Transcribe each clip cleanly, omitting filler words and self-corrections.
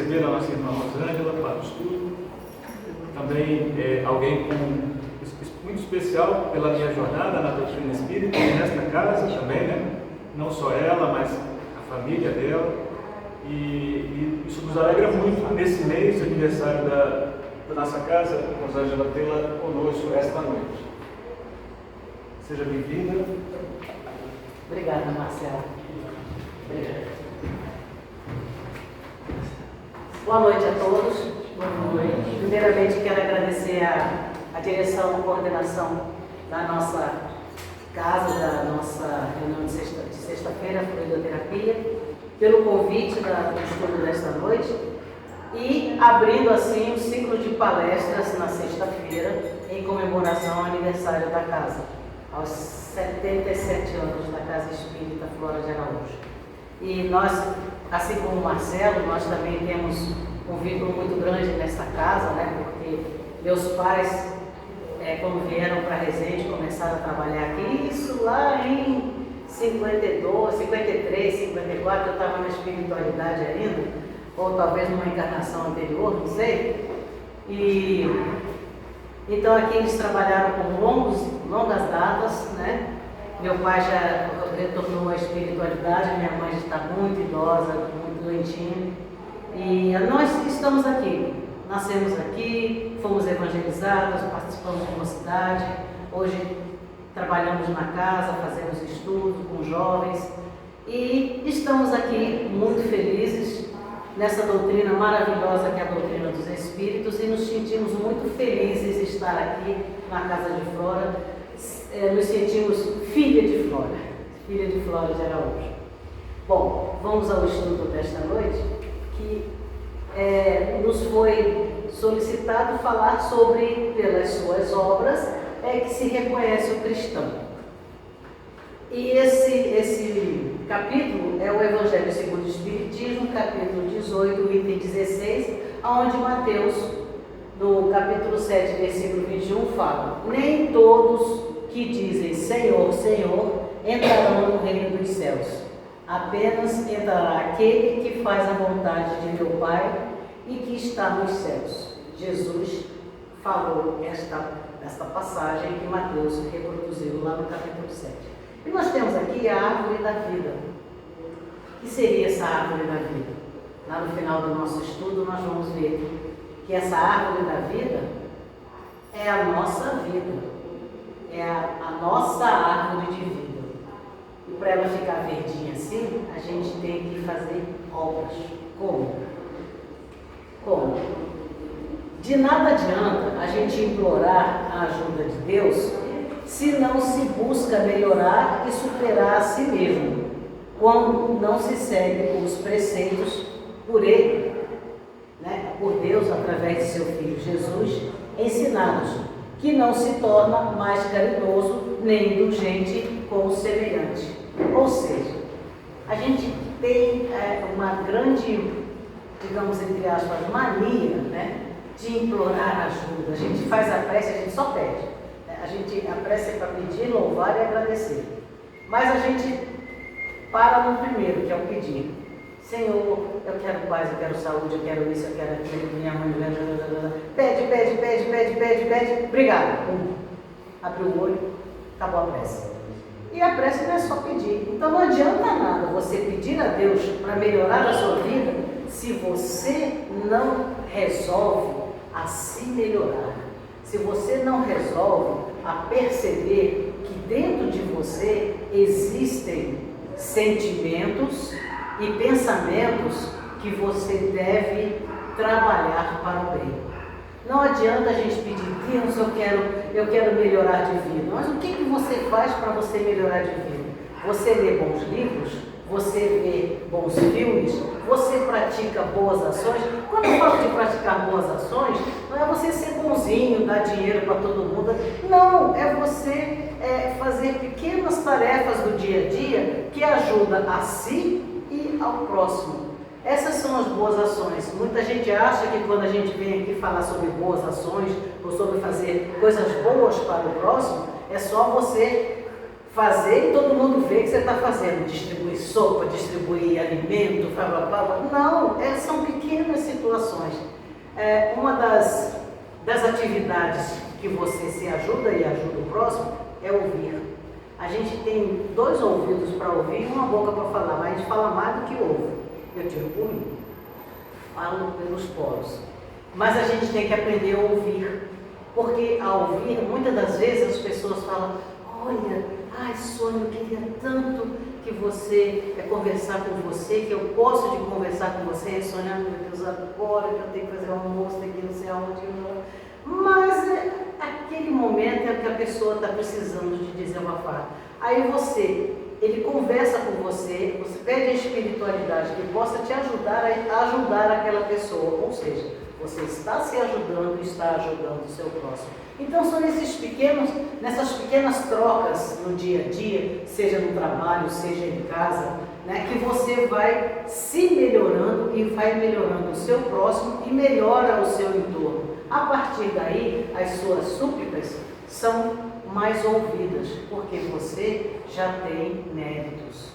receber a nossa irmã Rosângela para o estudo. Também alguém muito especial pela minha jornada na doutrina espírita, nesta casa também, né? Não só ela, mas a família dela. E isso nos alegra muito nesse mês de aniversário da nossa casa, Rosângela, tê-la conosco esta noite. Seja bem-vinda. Obrigada, Marcela. Obrigada. Boa noite a todos. Boa noite. Primeiramente, quero agradecer a direção e coordenação da nossa casa, da nossa reunião de sexta-feira, fluidoterapia, pelo convite do estudo desta noite e abrindo assim um ciclo de palestras na sexta-feira em comemoração ao aniversário da casa, aos 77 anos da Casa Espírita Flora de Araújo. E nós, assim como o Marcelo, nós também temos um vínculo muito grande nesta casa, né? Porque meus pais, quando vieram para Resende, começaram a trabalhar aqui, isso lá em 52, 53, 54, eu estava na espiritualidade ainda, ou talvez numa encarnação anterior, não sei. E então aqui eles trabalharam com longas datas, né? Meu pai já retornou à espiritualidade, minha mãe já está muito idosa, muito doentinha. E nós estamos aqui, nascemos aqui, fomos evangelizados, participamos de mocidade, hoje trabalhamos na casa, fazemos estudos com jovens e estamos aqui muito felizes nessa doutrina maravilhosa que é a doutrina dos Espíritos e nos sentimos muito felizes de estar aqui na Casa de Flora. Nos sentimos filha de Flora de Araújo. Bom, vamos ao estudo desta noite, que nos foi solicitado falar sobre, pelas suas obras, que se reconhece o cristão. E esse capítulo é o Evangelho segundo o Espiritismo, capítulo 18, item 16, onde Mateus, no capítulo 7, versículo 21, fala: nem todos que dizem Senhor, Senhor, entrarão no reino dos céus. Apenas entrará aquele que faz a vontade de meu Pai e que está nos céus. Jesus falou esta passagem que Mateus reproduziu lá no capítulo 7. E nós temos aqui a árvore da vida. O que seria essa árvore da vida? Lá no final do nosso estudo nós vamos ver que essa árvore da vida é a nossa vida. É a nossa árvore de vida. E para ela ficar verdinha assim, a gente tem que fazer obras. Como? De nada adianta a gente implorar a ajuda de Deus se não se busca melhorar e superar a si mesmo, quando não se segue os preceitos por Ele, né, por Deus, através de seu Filho Jesus, ensinados, que não se torna mais carinhoso nem indulgente com o semelhante. Ou seja, a gente tem uma grande, digamos entre aspas, mania, né, de implorar ajuda. A gente faz a prece, a gente só pede. A prece é para pedir, louvar e agradecer. Mas a gente para no primeiro, que é o pedir. Senhor, eu quero paz, eu quero saúde, eu quero isso, eu quero aquilo, minha mãe, pede, obrigado. Abre o olho, acabou a prece. E a prece não é só pedir. Então não adianta nada você pedir a Deus para melhorar a sua vida se você não resolve a se melhorar. Se você não resolve a perceber que dentro de você existem sentimentos e pensamentos que você deve trabalhar para o bem. Não adianta a gente pedir, Deus, eu quero melhorar de vida. Mas o que você faz para você melhorar de vida? Você lê bons livros? Você vê bons filmes? Você pratica boas ações? Quando eu falo de praticar boas ações, não é você ser bonzinho, dar dinheiro para todo mundo. Não, é você fazer pequenas tarefas do dia a dia que ajudam a si e ao próximo. Essas são as boas ações. Muita gente acha que quando a gente vem aqui falar sobre boas ações ou sobre fazer coisas boas para o próximo, é só você fazer e todo mundo vê que você está fazendo, distribuir sopa, distribuir alimento, não, são pequenas situações. Uma das atividades que você se ajuda e ajuda o próximo é ouvir. A gente tem 2 ouvidos para ouvir e uma boca para falar, mas a gente fala mais do que ouve. Eu tiro por mim, falo pelos poros. Mas a gente tem que aprender a ouvir, porque ao ouvir, muitas das vezes as pessoas falam: olha, ai Sônia, eu queria tanto que você conversar com você, que eu posso de conversar com você. E Sônia, meu Deus, agora que eu tenho que fazer almoço, tem que não sei aonde. Mas aquele momento é que a pessoa está precisando de desabafar. Aí ele conversa com você, você pede a espiritualidade que possa te ajudar a ajudar aquela pessoa. Ou seja, você está se ajudando e está ajudando o seu próximo. Então são nessas pequenas trocas no dia a dia, seja no trabalho, seja em casa, né, que você vai se melhorando e vai melhorando o seu próximo e melhora o seu entorno. A partir daí, as suas súplicas são mais ouvidas, porque você já tem méritos.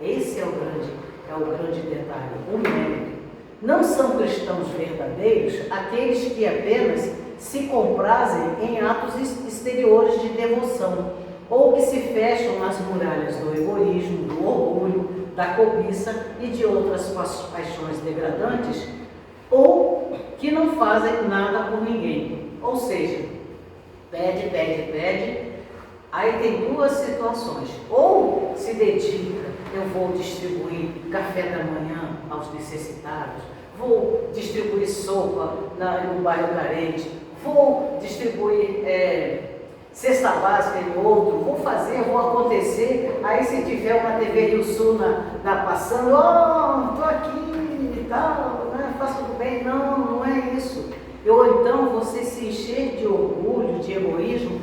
Esse é o grande detalhe, o mérito. Não são cristãos verdadeiros aqueles que apenas se comprazem em atos exteriores de devoção, ou que se fecham nas muralhas do egoísmo, do orgulho, da cobiça e de outras paixões degradantes, ou que não fazem nada por ninguém. Ou seja, pede, aí tem 2 situações: ou se dedica, eu vou distribuir café da manhã aos necessitados, vou distribuir sopa no bairro carente, vou distribuir cesta básica em outro, vou acontecer. Aí se tiver uma TV Rio Sul passando, estou aqui e tal, né, faço tudo bem. Não é isso. Ou então você se encher de orgulho, de egoísmo.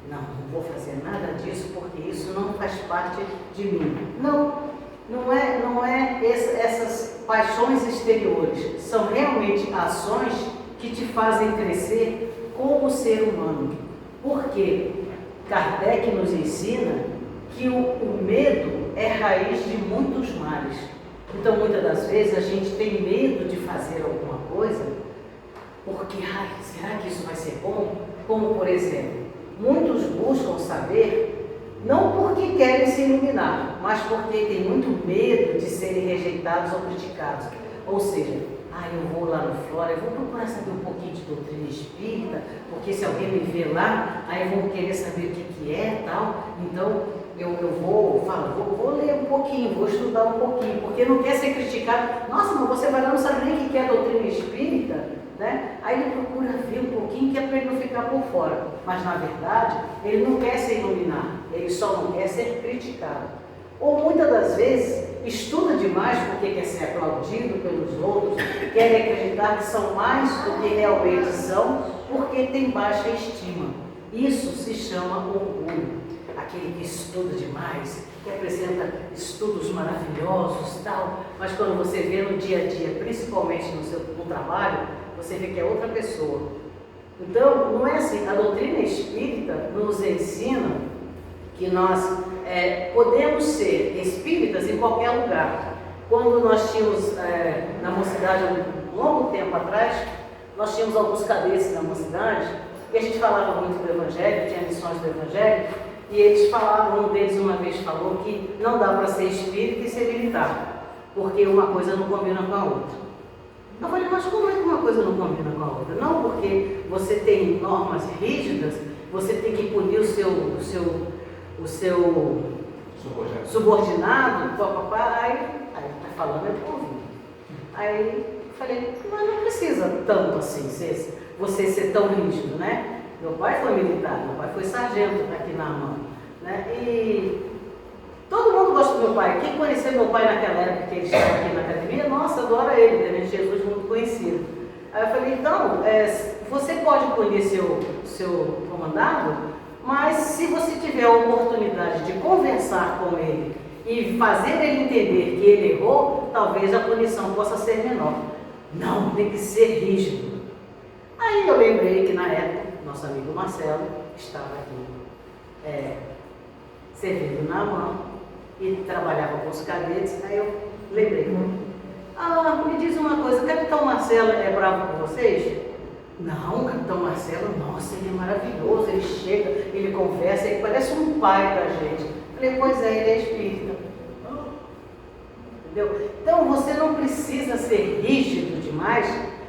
Não vou fazer nada disso porque isso não faz parte de mim. Não é essas paixões exteriores. São realmente ações que te fazem crescer como ser humano. Porque Kardec nos ensina que o medo é raiz de muitos males. Então, muitas das vezes, a gente tem medo de fazer alguma coisa porque, será que isso vai ser bom? Como, por exemplo, muitos buscam saber, não porque querem se iluminar, mas porque têm muito medo de serem rejeitados ou criticados. Ou seja, eu vou lá no Flora, eu vou procurar saber um pouquinho de doutrina espírita, porque se alguém me ver lá, aí vão querer saber o que é e tal. Então, eu vou ler um pouquinho, vou estudar um pouquinho, porque não quer ser criticado. Nossa, mas você vai lá, não sabe nem o que é doutrina espírita, né? Aí ele procura ver um pouquinho, que é para ele não ficar por fora. Mas, na verdade, ele não quer se iluminar, ele só não quer ser criticado. Ou muitas das vezes estuda demais porque quer ser aplaudido pelos outros, quer acreditar que são mais do que realmente são, porque tem baixa estima. Isso se chama orgulho. Aquele que estuda demais, que apresenta estudos maravilhosos e tal, mas quando você vê no dia a dia, principalmente no trabalho, você vê que é outra pessoa. Então, não é assim. A doutrina espírita nos ensina que nós podemos ser espíritas em qualquer lugar. Quando nós tínhamos, na mocidade, há um longo tempo atrás, nós tínhamos alguns cadetes na mocidade, e a gente falava muito do Evangelho, tinha lições do Evangelho, e eles falavam, um deles uma vez falou que não dá para ser espírita e ser militar, porque uma coisa não combina com a outra. Eu falei, mas como é que uma coisa não combina com a outra? Não, porque você tem normas rígidas, você tem que punir o seu subordinado, aí está falando, eu estou ouvindo. Aí eu falei, mas não precisa tanto assim, você ser tão rígido, né? Meu pai foi militar, meu pai foi sargento aqui na AMAN, né? E todo mundo gosta do meu pai. Quem conheceu meu pai naquela época que ele estava aqui na academia, nossa, adora ele, né? Jesus muito conhecido. Aí eu falei, então, você pode punir seu comandado, mas se você tiver a oportunidade de conversar com ele e fazer ele entender que ele errou, talvez a punição possa ser menor. Não, tem que ser rígido. Aí eu lembrei que na época, nosso amigo Marcelo estava aqui servindo na mão e trabalhava com os cadetes. Aí eu lembrei, me diz uma coisa, o Capitão Marcelo é bravo com vocês? Não, o Capitão Marcelo, nossa, ele é maravilhoso, ele chega, ele conversa, ele parece um pai pra gente. Falei, pois é, ele é espírita. Entendeu? Então você não precisa ser rígido demais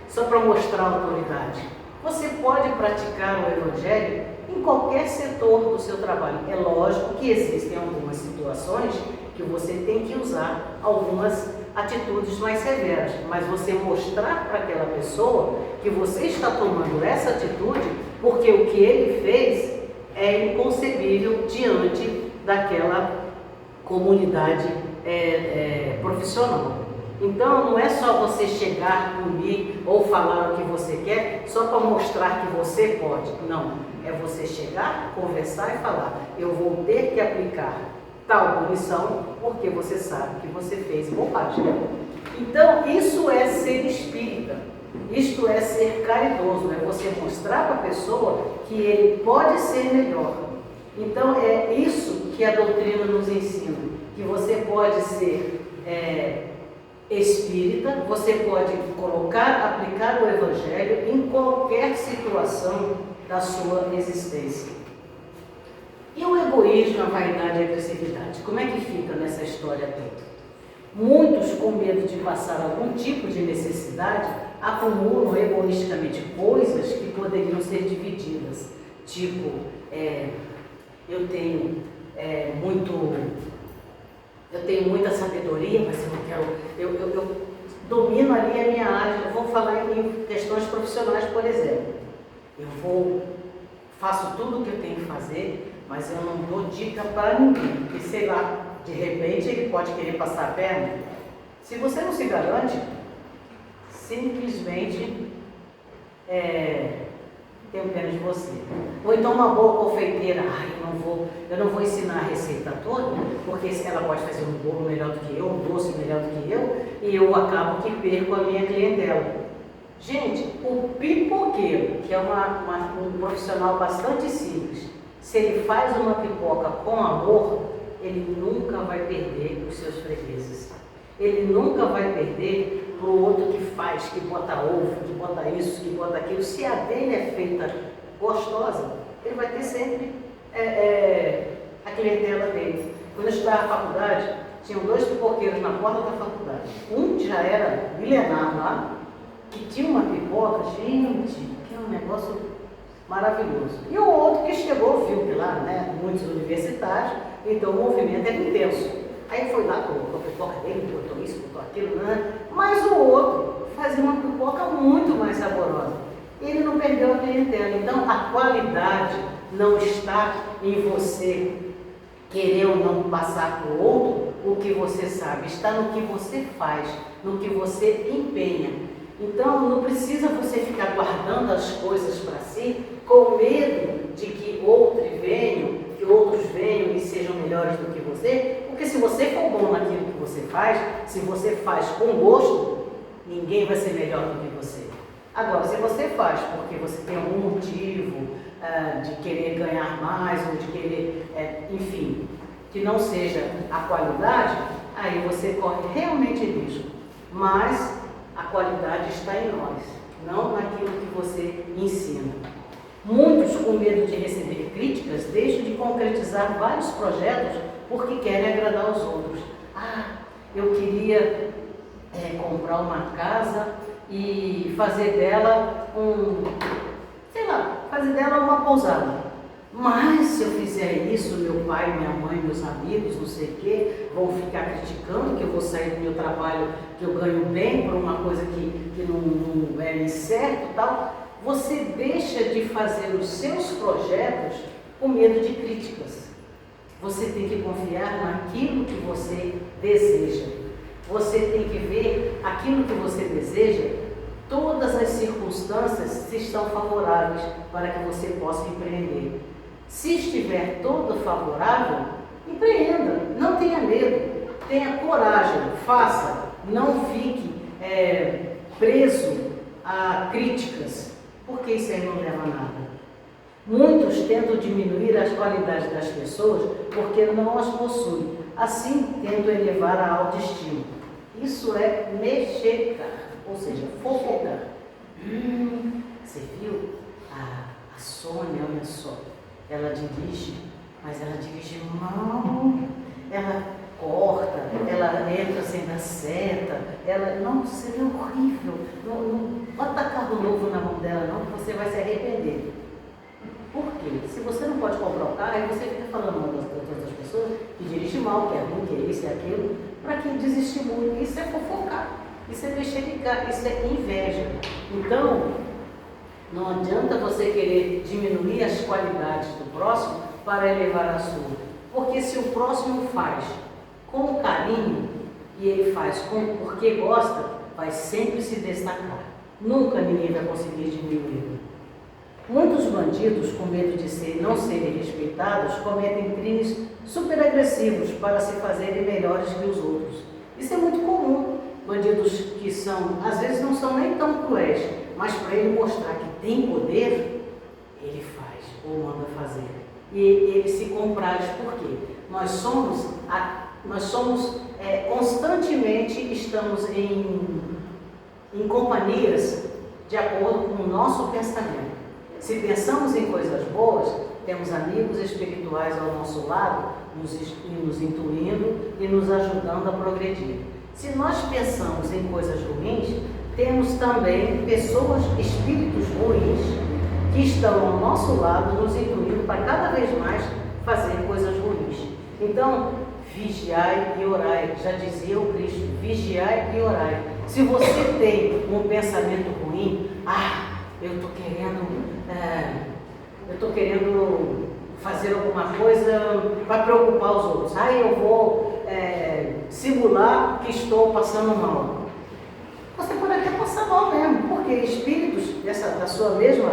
só para mostrar autoridade. Você pode praticar o Evangelho em qualquer setor do seu trabalho. É lógico que existem algumas situações que você tem que usar algumas atitudes mais severas, mas você mostrar para aquela pessoa que você está tomando essa atitude porque o que ele fez é inconcebível diante daquela comunidade profissional. Então não é só você chegar, punir ou falar o que você quer só para mostrar que você pode. Não, é você chegar, conversar e falar, eu vou ter que aplicar tal punição porque você sabe que você fez bobagem. Então isso é ser espírita, isto é ser caridoso, é você mostrar para a pessoa que ele pode ser melhor. Então é isso que a doutrina nos ensina, que você pode ser espírita, você pode aplicar o Evangelho em qualquer situação da sua existência. E o egoísmo, a vaidade e a agressividade, como é que fica nessa história toda? Muitos, com medo de passar algum tipo de necessidade, acumulam egoisticamente coisas que poderiam ser divididas. Tipo, eu tenho muita sabedoria, mas eu não quero. Eu domino ali a minha área. Eu vou falar em questões profissionais, por exemplo. Faço tudo o que eu tenho que fazer, mas eu não dou dica para ninguém, porque sei lá, de repente ele pode querer passar a perna. Se você não se garante, simplesmente tenho pena de você. Ou então uma boa confeiteira, eu não vou ensinar a receita toda, porque ela pode fazer um bolo melhor do que eu, um doce melhor do que eu, e eu acabo que perco a minha clientela. Gente, o pipoqueiro, que é um profissional bastante simples, se ele faz uma pipoca com amor, ele nunca vai perder os seus fregueses. Ele nunca vai perder para o outro que faz, que bota ovo, que bota isso, que bota aquilo. Se a dele é feita gostosa, ele vai ter sempre a clientela dele. Quando eu estudava na faculdade, tinham 2 pipoqueiros na porta da faculdade. Um já era milenar lá, que tinha uma pipoca, gente, que é um negócio maravilhoso. E o outro que chegou, viu que lá, né, muitos universitários, então o movimento era intenso. Aí foi lá, colocou a pipoca dele, botou isso, botou aquilo, né? Mas o outro fazia uma pipoca muito mais saborosa. Ele não perdeu a clientela. Então a qualidade não está em você querer ou não passar para o outro o que você sabe, está no que você faz, no que você empenha. Então não precisa você ficar guardando as coisas para si com medo de que outros venham e sejam melhores do que você, porque se você for bom naquilo que você faz, se você faz com gosto, ninguém vai ser melhor do que você. Agora, se você faz porque você tem algum motivo de querer ganhar mais ou de querer, enfim, que não seja a qualidade, aí você corre realmente risco. Mas a qualidade está em nós, não naquilo que você ensina. Muitos, com medo de receber críticas, deixam de concretizar vários projetos porque querem agradar os outros. Eu queria comprar uma casa e fazer dela uma pousada. Mas se eu fizer isso, meu pai, minha mãe, meus amigos, não sei o quê, vão ficar criticando que eu vou sair do meu trabalho, que eu ganho bem por uma coisa que não é incerto e tal. Você deixa de fazer os seus projetos com medo de críticas. Você tem que confiar naquilo que você deseja. Você tem que ver aquilo que você deseja, todas as circunstâncias se estão favoráveis para que você possa empreender. Se estiver todo favorável, empreenda, não tenha medo, tenha coragem, faça, não fique preso a críticas, porque isso aí não leva a nada. Muitos tentam diminuir as qualidades das pessoas porque não as possuem, assim tentam elevar a autoestima. Isso é mexecar, ou seja, fofocar. Você viu? A Sônia, olha só, ela dirige, mas ela dirige mal, ela corta, ela entra sem dar seta, ela, nossa, ela é horrível, não bota carro novo na mão dela não, que você vai se arrepender. Por quê? Se você não pode comprar o carro, aí você fica falando mal das outras pessoas que dirigem mal, que é ruim, que é isso e aquilo, para que desestimule. Isso é fofocar, isso é mexericar, isso é inveja. Então, não adianta você querer diminuir as qualidades do próximo para elevar a sua. Porque se o próximo faz com carinho e ele faz porque gosta, vai sempre se destacar. Nunca ninguém vai conseguir diminuir. Muitos bandidos, com medo de não serem respeitados, cometem crimes super agressivos para se fazerem melhores que os outros. Isso é muito comum. Bandidos que às vezes não são nem tão cruéis, mas para ele mostrar que tem poder, ele faz ou manda fazer. E eles se compraram. Por quê? Nós somos constantemente estamos em companhias de acordo com o nosso pensamento. Se pensamos em coisas boas, temos amigos espirituais ao nosso lado, nos intuindo e nos ajudando a progredir. Se nós pensamos em coisas ruins, temos também pessoas, espíritos ruins, que estão ao nosso lado, nos intuindo para cada vez mais fazer coisas ruins. Então, vigiai e orai, já dizia o Cristo, vigiai e orai. Se você tem um pensamento ruim, eu estou querendo fazer alguma coisa para preocupar os outros. Eu vou simular que estou passando mal. Você pode até passar mal mesmo, porque espíritos da sua mesma,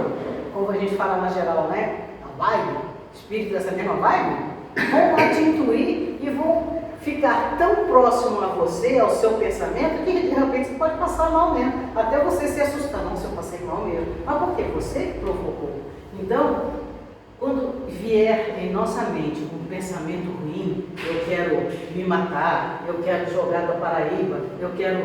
como a gente fala na geral, né? A vibe, espíritos dessa mesma vibe, vão lá te intuir e vão ficar tão próximo a você, ao seu pensamento, que de repente você pode passar mal mesmo. Até você se assustar, não, se eu passei mal mesmo. Mas por quê? Você que provocou. Então, quando vier em nossa mente um pensamento ruim, eu quero me matar, eu quero jogar da Paraíba, eu quero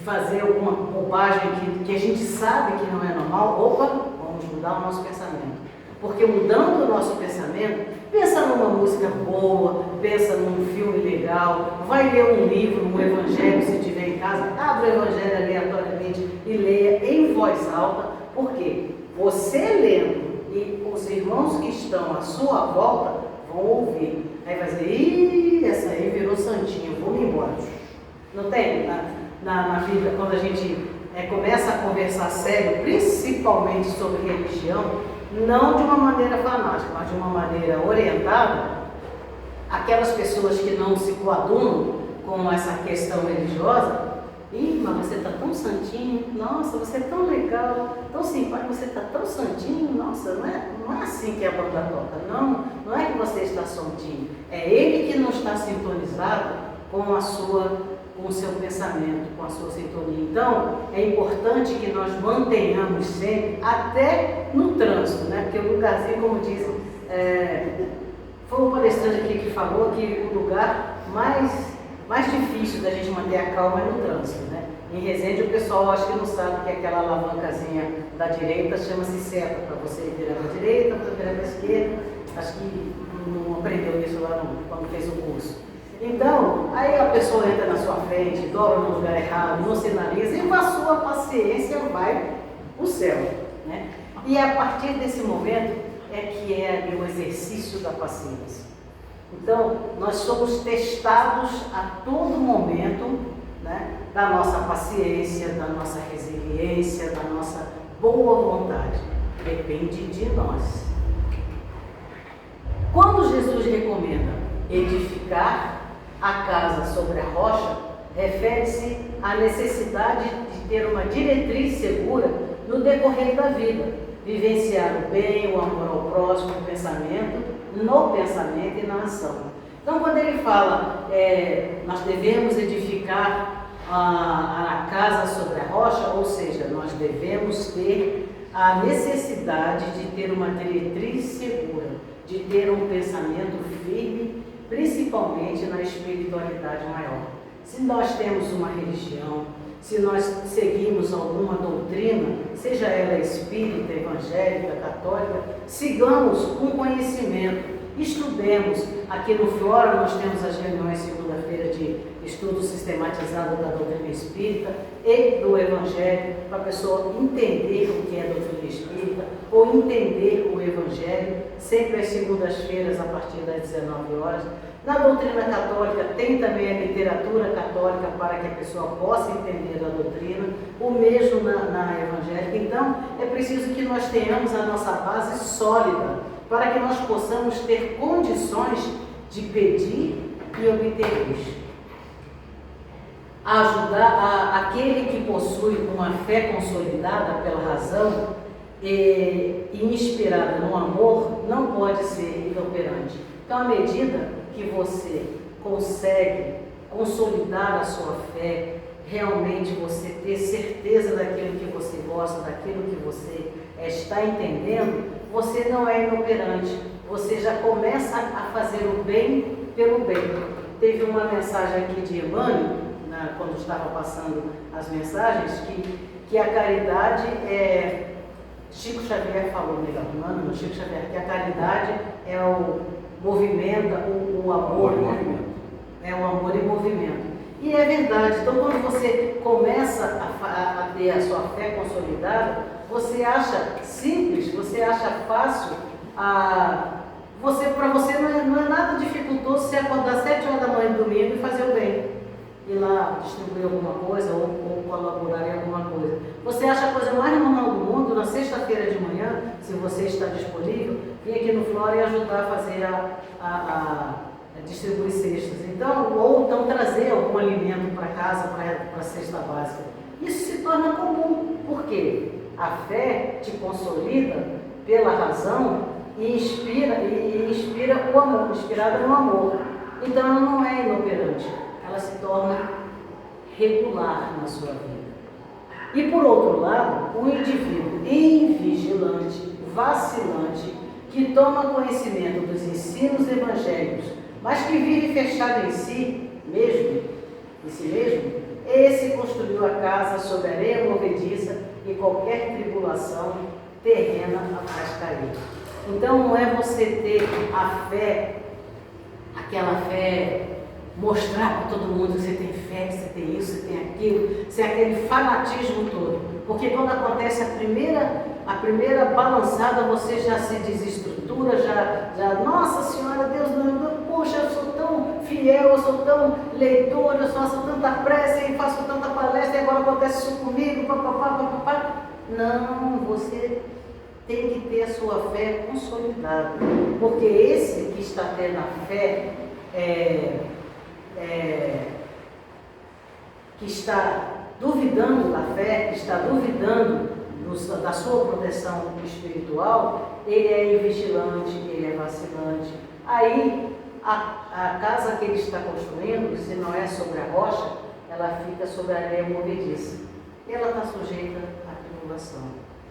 fazer alguma bobagem que a gente sabe que não é normal, vamos mudar o nosso pensamento. Porque mudando o nosso pensamento, pensa numa música boa, pensa num filme legal, vai ler um livro, um evangelho, se tiver em casa, abre o evangelho aleatoriamente e leia em voz alta, porque você lendo e os irmãos que estão à sua volta vão ouvir. Aí vai dizer, essa aí virou santinho, vou me embora. Não tem? Na vida, quando a gente começa a conversar sério, principalmente sobre religião, não de uma maneira fanática, mas de uma maneira orientada, aquelas pessoas que não se coadunam com essa questão religiosa, mas você está tão santinho, nossa, você é tão legal, tão simpático, você está tão santinho, nossa, não é assim que a banda toca, não é que você está santinho, é ele que não está sintonizado com o seu pensamento, com a sua sintonia. Então, é importante que nós mantenhamos sempre, até no trânsito, né? Porque o lugarzinho, como dizem, foi um palestrante aqui que falou que o lugar mais difícil da gente manter a calma é no trânsito, né? Em Resende, o pessoal acho que não sabe que aquela alavancazinha da direita chama-se seta, para você virar para a direita, para virar para a esquerda. Acho que não aprendeu isso lá quando fez o curso. Então, aí a pessoa entra na sua frente, dobra no lugar errado, não sinaliza, e com a sua paciência vai para o céu, né? E a partir desse momento que é o exercício da paciência. Então, nós somos testados a todo momento, né, da nossa paciência, da nossa resiliência, da nossa boa vontade. Depende de nós. Quando Jesus recomenda edificar a casa sobre a rocha, refere-se à necessidade de ter uma diretriz segura no decorrer da vida, vivenciar o bem, o amor ao próximo, no pensamento e na ação. Então, quando ele fala, nós devemos edificar a casa sobre a rocha, ou seja, nós devemos ter a necessidade de ter uma diretriz segura, de ter um pensamento firme, principalmente na espiritualidade maior. Se nós temos uma religião, se nós seguimos alguma doutrina, seja ela espírita, evangélica, católica, sigamos com conhecimento, estudemos. Aqui no Flora nós temos as reuniões segunda-feira de estudo sistematizado da doutrina espírita e do evangelho, para a pessoa entender o que é doutrina espírita ou entender o evangelho, sempre às segundas-feiras a partir das 19 horas. Na doutrina católica tem também a literatura católica para que a pessoa possa entender a doutrina, o mesmo na evangélica. Então, é preciso que nós tenhamos a nossa base sólida para que nós possamos ter condições de pedir e obter isso. Ajudar aquele que possui uma fé consolidada pela razão e inspirada no amor, não pode ser inoperante. Então, à medida que você consegue consolidar a sua fé, realmente você ter certeza daquilo que você gosta, daquilo que você está entendendo, você não é inoperante, você já começa a fazer o bem pelo bem. Teve uma mensagem aqui de Emmanuel, quando estava passando as mensagens, que a caridade é... Chico Xavier falou, melhor, Emmanuel, Chico Xavier, que a caridade é o movimento, o amor, né? É o amor em movimento. E é verdade. Então, quando você começa a ter a sua fé consolidada, você acha simples, você acha fácil, para você não é nada dificultoso você acordar 7 horas da manhã do domingo e fazer o bem. Ir lá distribuir alguma coisa ou colaborar em alguma coisa. Você acha a coisa mais normal do mundo, na sexta-feira de manhã, se você está disponível, vir aqui no Flora e ajudar a fazer a distribuir cestas. Então, ou então trazer algum alimento para casa, para a cesta básica. Isso se torna comum. Por quê? A fé te consolida pela razão e inspira o amor, inspirada no amor. Então, ela não é inoperante. Ela se torna regular na sua vida. E por outro lado, o indivíduo invigilante, vacilante, que toma conhecimento dos ensinos evangélicos, mas que vive fechado em si mesmo, esse construiu a casa sobre areia movediça e qualquer tribulação terrena a faz cair. Então não é você ter a fé, aquela fé, mostrar para todo mundo que você tem fé, que você tem isso, você tem aquilo, você é aquele fanatismo todo. Porque quando acontece a primeira balançada, você já se desestrutura, já nossa Senhora, Deus, poxa, eu sou tão fiel, eu sou tão leitor, eu faço tanta prece, eu faço tanta palestra, e agora acontece isso comigo, papapá. Não, você tem que ter a sua fé consolidada. Porque esse que está tendo a fé, que está duvidando da fé, que está duvidando da sua proteção espiritual, ele é invigilante, ele é vacilante. Aí, a casa que ele está construindo, se não é sobre a rocha, ela fica sobre a areia movediça. Ela está sujeita à tribulação,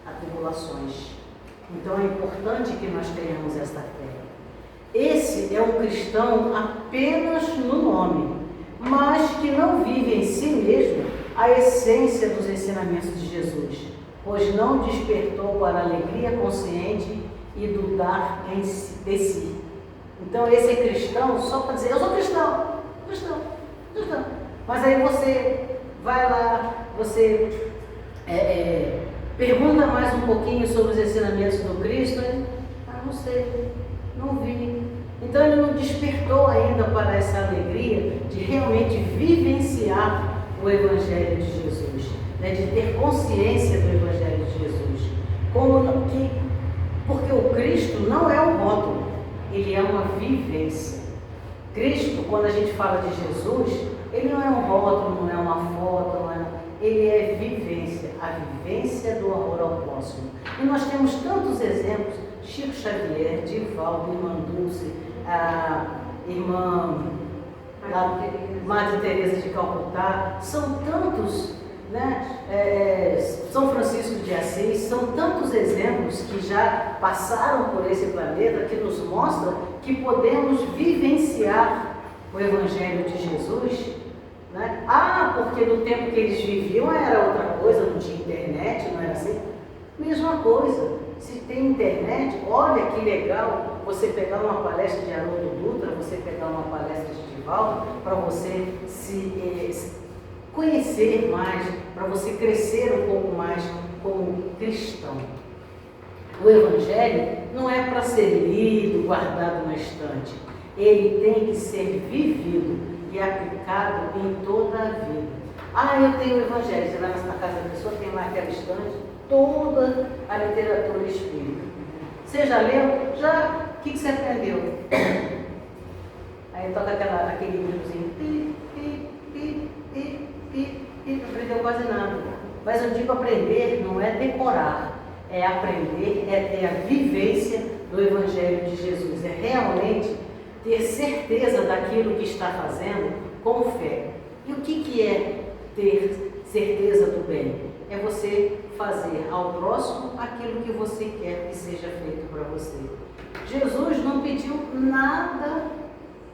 a tribulações. Então, é importante que nós tenhamos esta fé. Esse é um cristão apenas no nome, mas que não vive em si mesmo a essência dos ensinamentos de Jesus, pois não despertou para a alegria consciente e do dar de si. Então esse é cristão só para dizer, eu sou cristão. Mas aí você vai lá, você pergunta mais um pouquinho sobre os ensinamentos do Cristo, não sei, não vi. Então ele não despertou ainda para essa alegria de realmente vivenciar o Evangelho de Jesus, né? De ter consciência do Evangelho de Jesus. Porque o Cristo não é um rótulo, ele é uma vivência. Cristo, quando a gente fala de Jesus, ele não é um rótulo, não é uma foto, ele é vivência, a vivência do amor ao próximo. E nós temos tantos exemplos, Chico Xavier, Divaldo, Irmã Dulce, a irmã Madre Teresa de Calcutá, são tantos né? São Francisco de Assis, são tantos exemplos que já passaram por esse planeta que nos mostram que podemos vivenciar o Evangelho de Jesus, né? Porque no tempo que eles viviam era outra coisa, não tinha internet, não era assim. Mesma coisa, se tem internet, olha que legal você pegar uma palestra de Haroldo Dutra, você pegar uma palestra de Divaldo, para você se conhecer mais, para você crescer um pouco mais como cristão. O Evangelho não é para ser lido, guardado na estante. Ele tem que ser vivido e aplicado em toda a vida. Eu tenho o Evangelho. Você vai na casa da pessoa, tem lá aquela estante, toda a literatura espírita. Você já leu? Já? O que você aprendeu? Aí toca aquele livrozinho, não aprendeu quase nada. Mas eu digo aprender não é decorar, é aprender, é ter a vivência do Evangelho de Jesus, é realmente ter certeza daquilo que está fazendo com fé. E o que é ter certeza do bem? É você fazer ao próximo aquilo que você quer que seja feito para você. Jesus não pediu nada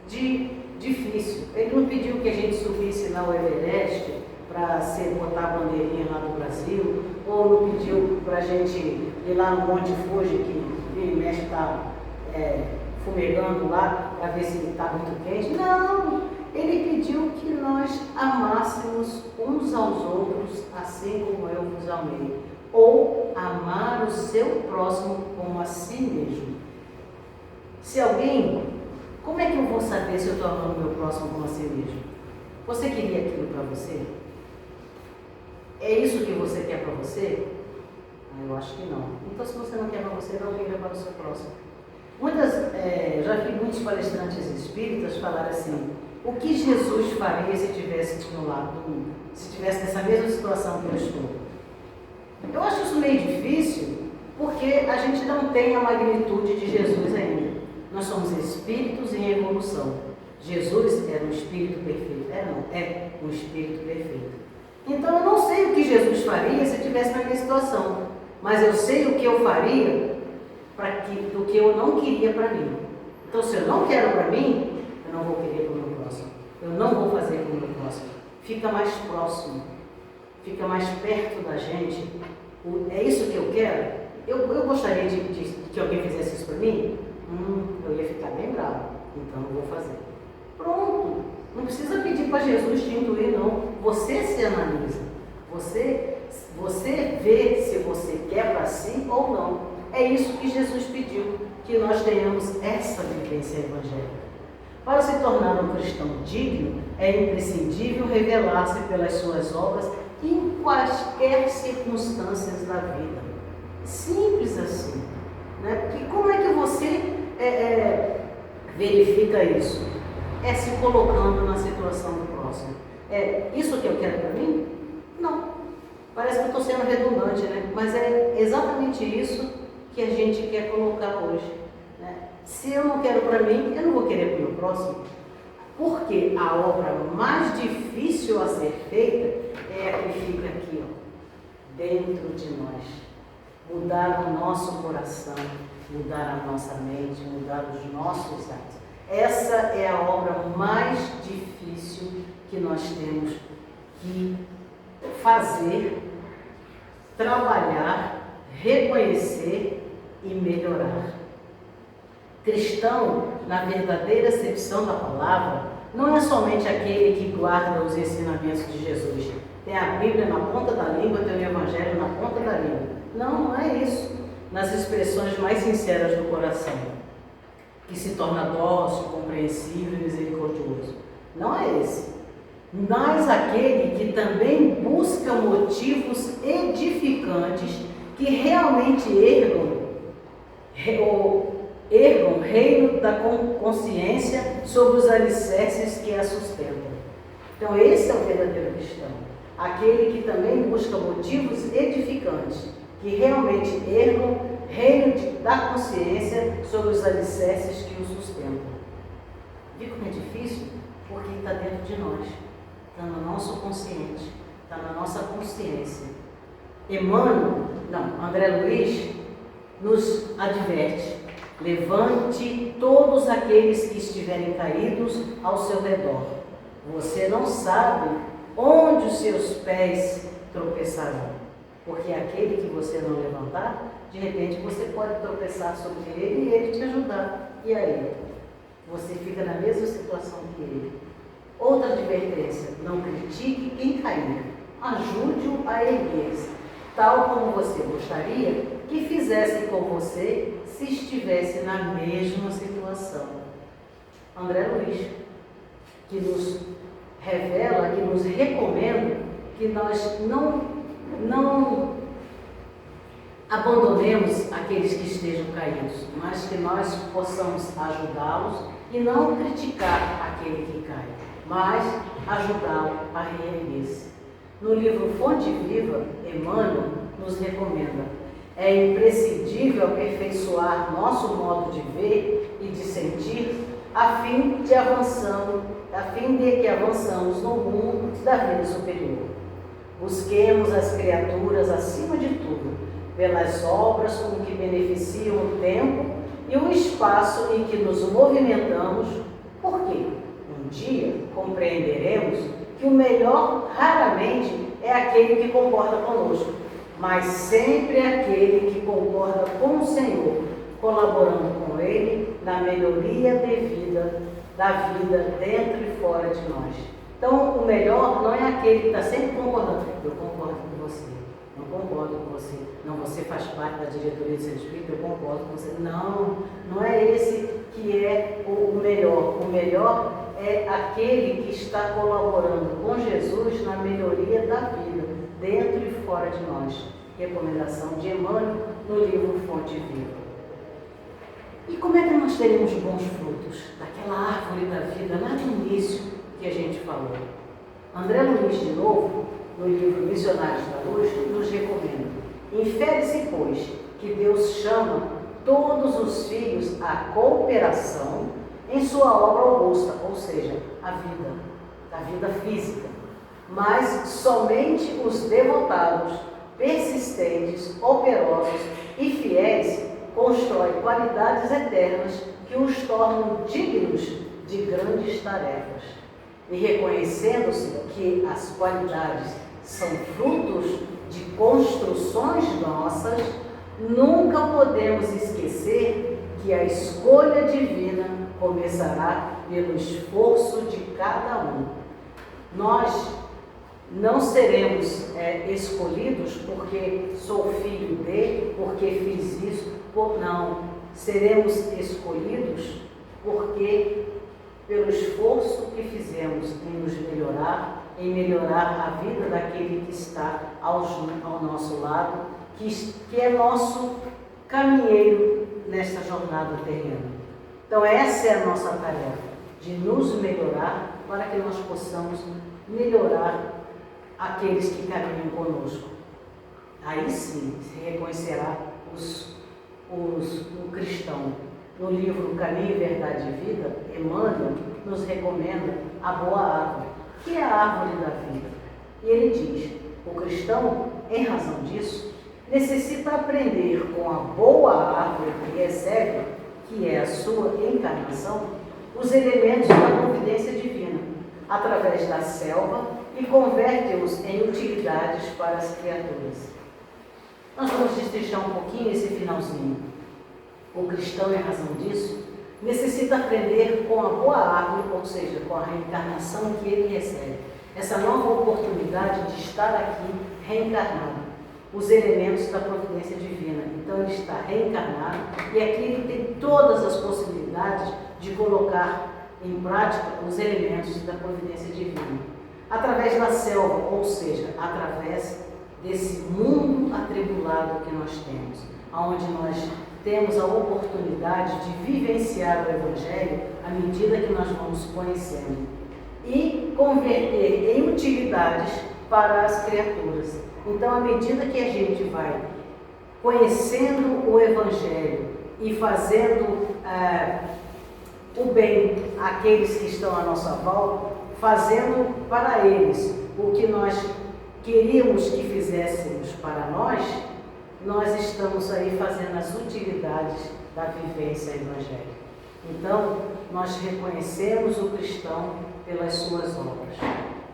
de difícil. Ele não pediu que a gente subisse na Everest para botar a bandeirinha lá do Brasil, ou não pediu para a gente ir lá no Monte Fuji, que ele mexe está fumegando lá para ver se está muito quente. Não! Ele pediu que nós amássemos uns aos outros assim como eu vos amei. Ou amar o seu próximo como a si mesmo. Se alguém, como é que eu vou saber se eu estou amando o meu próximo como a si mesmo? Você queria aquilo para você? É isso que você quer para você? Eu acho que não. Então, se você não quer para você, não queira para o seu próximo. Eu já vi muitos palestrantes espíritas falar assim: o que Jesus faria se estivesse do lado do mundo? Se estivesse nessa mesma situação que eu estou? Eu acho isso meio difícil, porque a gente não tem a magnitude de Jesus ainda. Nós somos espíritos em evolução. Jesus era um espírito perfeito. É um espírito perfeito. Então eu não sei o que Jesus faria se estivesse na minha situação, mas eu sei o que eu faria do que eu não queria para mim. Então, se eu não quero para mim, eu não vou querer para o meu próximo. Eu não vou fazer para o meu próximo. Fica mais próximo, fica mais perto da gente. É isso que eu quero? Eu gostaria de que alguém fizesse isso para mim? Eu ia ficar bem bravo, então eu vou fazer. Pronto, não precisa pedir para Jesus te intuir, não. Você se analisa, você vê se você quer para si ou não. É isso que Jesus pediu, que nós tenhamos essa vivência evangélica. Para se tornar um cristão digno, é imprescindível revelar-se pelas suas obras em quaisquer circunstâncias da vida. Simples assim. Né? Porque como é que você verifica isso? É se colocando na situação do próximo. É isso que eu quero para mim? Não. Parece que eu estou sendo redundante, né? Mas é exatamente isso que a gente quer colocar hoje. Né? Se eu não quero para mim, eu não vou querer para o meu próximo. Porque a obra mais difícil a ser feita é a que fica aqui, dentro de nós. Mudar o nosso coração, mudar a nossa mente, mudar os nossos atos. Essa é a obra mais difícil que nós temos que fazer, trabalhar, reconhecer e melhorar. Cristão, na verdadeira acepção da palavra, não é somente aquele que guarda os ensinamentos de Jesus. Tem a Bíblia na ponta da língua, tem o Evangelho na ponta da língua. Não é isso. Nas expressões mais sinceras do coração, que se torna dócil, compreensível e misericordioso. Não é esse. Mas aquele que também busca motivos edificantes que realmente ergam o reino da consciência sobre os alicerces que a sustentam. Então esse é o verdadeiro cristão. Aquele que também busca motivos edificantes que realmente ergam o reino da consciência sobre os alicerces que o sustentam. Viu como é difícil? Porque está dentro de nós, está no nosso consciente. está na nossa consciência. André Luiz nos adverte: levante todos aqueles que estiverem caídos ao seu redor. Você não sabe onde os seus pés tropeçarão, porque aquele que você não levantar, de repente você pode tropeçar sobre ele e ele te ajudar. E aí? Você fica na mesma situação que ele. Outra advertência: não critique quem cair, ajude-o a erguer-se, tal como você gostaria que fizesse com você se estivesse na mesma situação. André Luiz, que nos revela, que nos recomenda que nós não abandonemos aqueles que estejam caídos, mas que nós possamos ajudá-los e não criticar aquele que cai, mas ajudá-lo a reerguer-se. No livro Fonte Viva, Emmanuel nos recomenda: é imprescindível aperfeiçoar nosso modo de ver e de sentir, a fim de que avançamos no mundo da vida superior. Busquemos as criaturas, acima de tudo, pelas obras com que beneficiam o tempo e o espaço em que nos movimentamos, porque um dia compreenderemos que o melhor raramente é aquele que concorda conosco, mas sempre é aquele que concorda com o Senhor, colaborando com Ele na melhoria da vida dentro e fora de nós. Então, o melhor não é aquele que está sempre concordando. Eu concordo com você, não concordo com você. Não, você faz parte da diretoria do Centro Espírita, eu concordo com você. Não é esse que é o melhor. O melhor é aquele que está colaborando com Jesus na melhoria da vida, dentro e fora de nós. Recomendação de Emmanuel no livro Fonte Viva. E como é que nós teremos bons frutos daquela árvore da vida lá no início que a gente falou? André Luiz, de novo, no livro Missionários da Luz, nos recomenda: infere-se, pois, que Deus chama todos os filhos à cooperação em sua obra augusta, ou seja, a vida física, mas somente os devotados, persistentes, operosos e fiéis constroem qualidades eternas que os tornam dignos de grandes tarefas. E reconhecendo-se que as qualidades são frutos de construções nossas, nunca podemos esquecer que a escolha divina começará pelo esforço de cada um. Nós não seremos escolhidos porque sou filho de, porque fiz isso, não. Seremos escolhidos porque pelo esforço que fizemos em nos melhorar, em melhorar a vida daquele que está ao nosso lado, que é nosso caminheiro nesta jornada terrena. Então essa é a nossa tarefa, de nos melhorar para que nós possamos melhorar aqueles que caminham conosco. Aí sim se reconhecerá o cristão. No livro Caminho, Verdade e Vida, Emmanuel nos recomenda a boa árvore, que é a árvore da vida. E ele diz: o cristão, em razão disso, necessita aprender com a boa árvore que recebe, que é a sua encarnação, os elementos da providência divina, através da selva, e converte-os em utilidades para as criaturas. Nós vamos destrinchar um pouquinho esse finalzinho. O cristão, em razão disso, necessita aprender com a boa árvore, ou seja, com a reencarnação que ele recebe, essa nova oportunidade de estar aqui reencarnado, os elementos da providência divina. Então ele está reencarnado e aqui ele tem todas as possibilidades de colocar em prática os elementos da providência divina, através da selva, ou seja, através desse mundo atribulado que nós temos, onde nós temos a oportunidade de vivenciar o Evangelho à medida que nós vamos conhecendo e converter em utilidades para as criaturas. Então, à medida que a gente vai conhecendo o Evangelho e fazendo o bem àqueles que estão à nossa volta, fazendo para eles o que nós queríamos que fizéssemos para nós, nós estamos aí fazendo as utilidades da vivência evangélica. Então, nós reconhecemos o cristão pelas suas obras.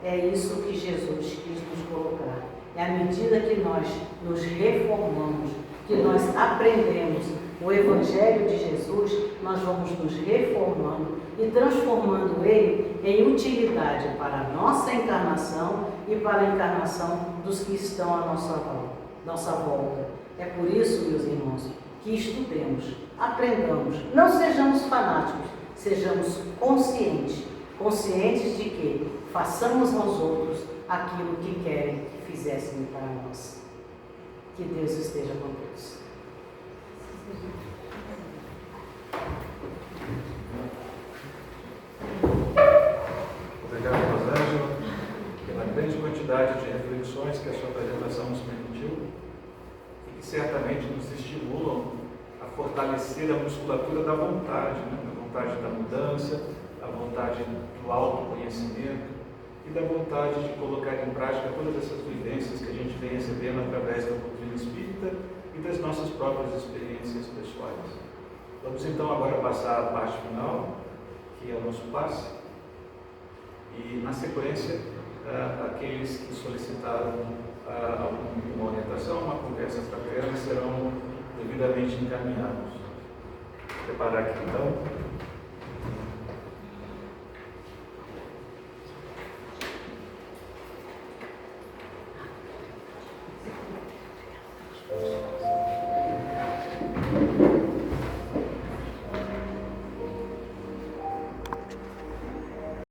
É isso que Jesus quis nos colocar. É à medida que nós nos reformamos, que nós aprendemos o Evangelho de Jesus, nós vamos nos reformando e transformando ele em utilidade para a nossa encarnação e para a encarnação dos que estão à nossa volta. É por isso, meus irmãos, que estudemos, aprendamos, não sejamos fanáticos, sejamos conscientes de que façamos aos outros aquilo que querem que fizéssemos para nós. Que Deus esteja com todos. Obrigado, Rosângela, pela grande quantidade de reflexões que a sua apresentação nos permitiu e que certamente nos estimulam a fortalecer a musculatura da vontade, né? A vontade da mudança, a vontade do autoconhecimento e da vontade de colocar em prática todas essas vivências que a gente vem recebendo através da doutrina espírita e das nossas próprias experiências pessoais. Vamos então agora passar à parte final, que é o nosso passe, e na sequência, aqueles que solicitaram uma orientação, uma conversa fraterna, serão devidamente encaminhados. Vou preparar aqui então.